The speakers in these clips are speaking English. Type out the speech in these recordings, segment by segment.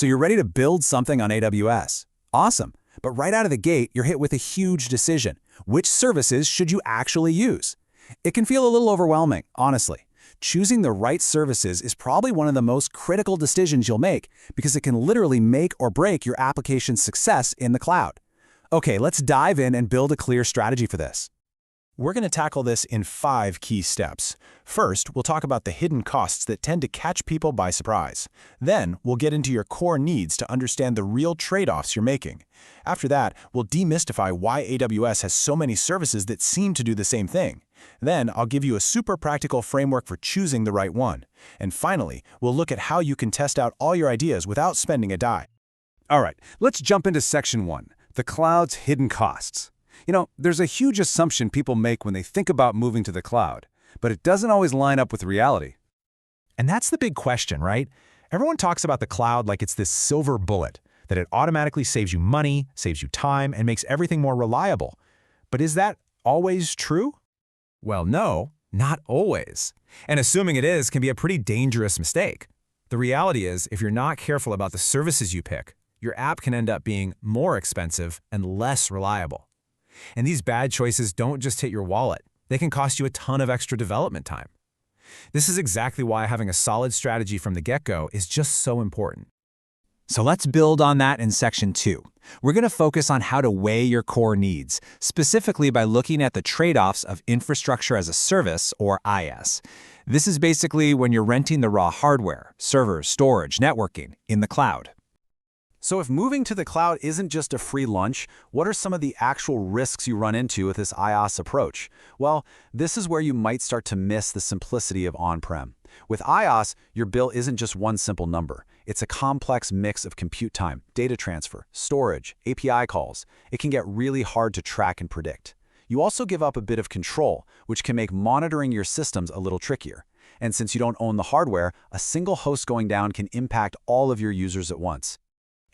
So you're ready to build something on AWS. Awesome. But right out of the gate, you're hit with a huge decision. Which services should you actually use? It can feel a little overwhelming, honestly. Choosing the right services is probably one of the most critical decisions you'll make because it can literally make or break your application's success in the cloud. Okay, let's dive in and build a clear strategy for this. We're going to tackle this in 5 key steps. First, we'll talk about the hidden costs that tend to catch people by surprise. Then, we'll get into your core needs to understand the real trade-offs you're making. After that, we'll demystify why AWS has so many services that seem to do the same thing. Then, I'll give you a super practical framework for choosing the right one. And finally, we'll look at how you can test out all your ideas without spending a dime. All right, let's jump into section 1, the cloud's hidden costs. There's a huge assumption people make when they think about moving to the cloud, but it doesn't always line up with reality. And that's the big question, right? Everyone talks about the cloud like it's this silver bullet, that it automatically saves you money, saves you time, and makes everything more reliable. But is that always true? Well, no, not always. And assuming it is can be a pretty dangerous mistake. The reality is, if you're not careful about the services you pick, your app can end up being more expensive and less reliable. And these bad choices don't just hit your wallet. They can cost you a ton of extra development time. This is exactly why having a solid strategy from the get-go is just so important. So let's build on that in section 2. We're going to focus on how to weigh your core needs, specifically by looking at the trade-offs of infrastructure as a service, or IaaS. This is basically when you're renting the raw hardware, servers, storage, networking in the cloud. So if moving to the cloud isn't just a free lunch, what are some of the actual risks you run into with this IaaS approach? Well, this is where you might start to miss the simplicity of on-prem. With IaaS, your bill isn't just one simple number. It's a complex mix of compute time, data transfer, storage, API calls. It can get really hard to track and predict. You also give up a bit of control, which can make monitoring your systems a little trickier. And since you don't own the hardware, a single host going down can impact all of your users at once.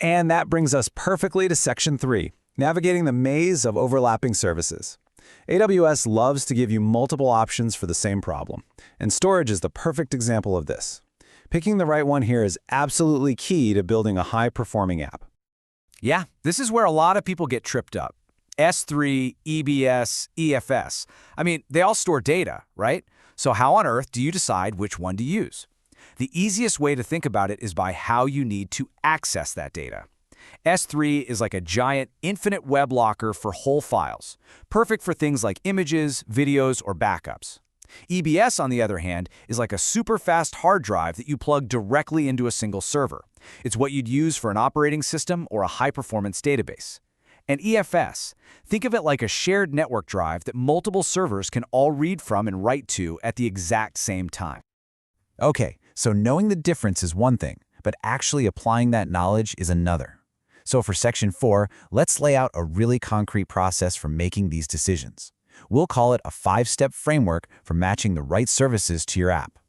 And that brings us perfectly to section 3, navigating the maze of overlapping services. AWS loves to give you multiple options for the same problem, and storage is the perfect example of this. Picking the right one here is absolutely key to building a high-performing app. Yeah, this is where a lot of people get tripped up. S3, EBS, EFS. They all store data, right? So how on earth do you decide which one to use? The easiest way to think about it is by how you need to access that data. S3 is like a giant infinite web locker for whole files, perfect for things like images, videos, or backups. EBS, on the other hand, is like a super fast hard drive that you plug directly into a single server. It's what you'd use for an operating system or a high-performance database. And EFS, think of it like a shared network drive that multiple servers can all read from and write to at the exact same time. Okay, so knowing the difference is one thing, but actually applying that knowledge is another. So for section 4, let's lay out a really concrete process for making these decisions. We'll call it a 5-step framework for matching the right services to your app.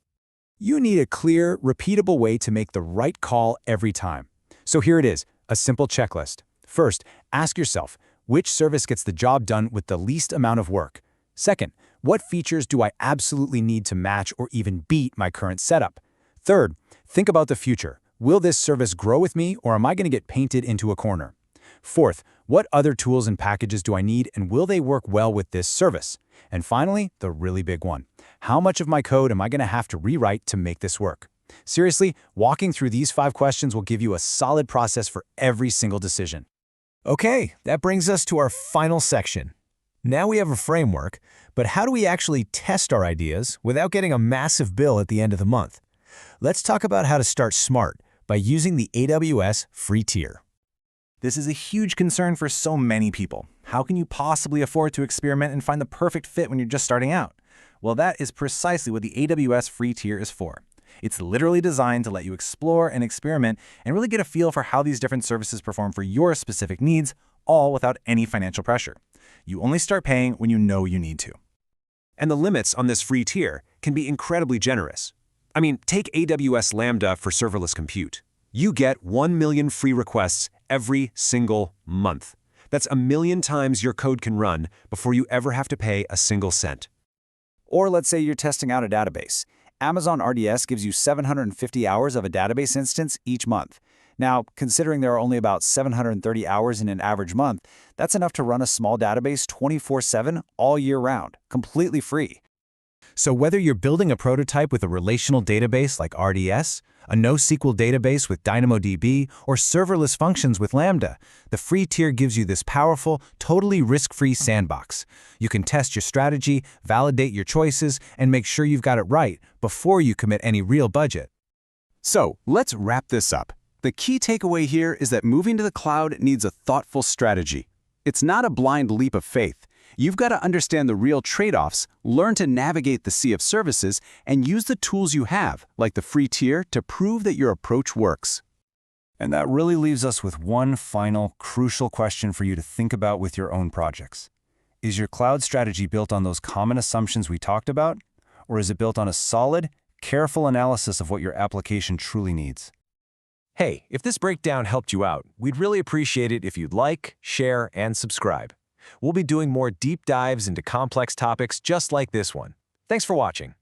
You need a clear, repeatable way to make the right call every time. So here it is, a simple checklist. First, ask yourself, which service gets the job done with the least amount of work? Second, what features do I absolutely need to match or even beat my current setup? Third, think about the future. Will this service grow with me, or am I going to get painted into a corner? Fourth, what other tools and packages do I need, and will they work well with this service? And finally, the really big one. How much of my code am I going to have to rewrite to make this work? Seriously, walking through these 5 questions will give you a solid process for every single decision. Okay, that brings us to our final section. Now we have a framework, but how do we actually test our ideas without getting a massive bill at the end of the month? Let's talk about how to start smart by using the AWS free tier. This is a huge concern for so many people. How can you possibly afford to experiment and find the perfect fit when you're just starting out? Well, that is precisely what the AWS free tier is for. It's literally designed to let you explore and experiment and really get a feel for how these different services perform for your specific needs, all without any financial pressure. You only start paying when you know you need to. And the limits on this free tier can be incredibly generous. Take AWS Lambda for serverless compute. You get 1 million free requests every single month. That's 1 million times your code can run before you ever have to pay a single cent. Or let's say you're testing out a database. Amazon RDS gives you 750 hours of a database instance each month. Now, considering there are only about 730 hours in an average month, that's enough to run a small database 24/7 all year round, completely free. So whether you're building a prototype with a relational database like RDS, a NoSQL database with DynamoDB, or serverless functions with Lambda, the free tier gives you this powerful, totally risk-free sandbox. You can test your strategy, validate your choices, and make sure you've got it right before you commit any real budget. So, let's wrap this up. The key takeaway here is that moving to the cloud needs a thoughtful strategy. It's not a blind leap of faith. You've got to understand the real trade-offs, learn to navigate the sea of services, and use the tools you have, like the free tier, to prove that your approach works. And that really leaves us with one final, crucial question for you to think about with your own projects. Is your cloud strategy built on those common assumptions we talked about, or is it built on a solid, careful analysis of what your application truly needs? Hey, if this breakdown helped you out, we'd really appreciate it if you'd like, share, and subscribe. We'll be doing more deep dives into complex topics just like this one. Thanks for watching.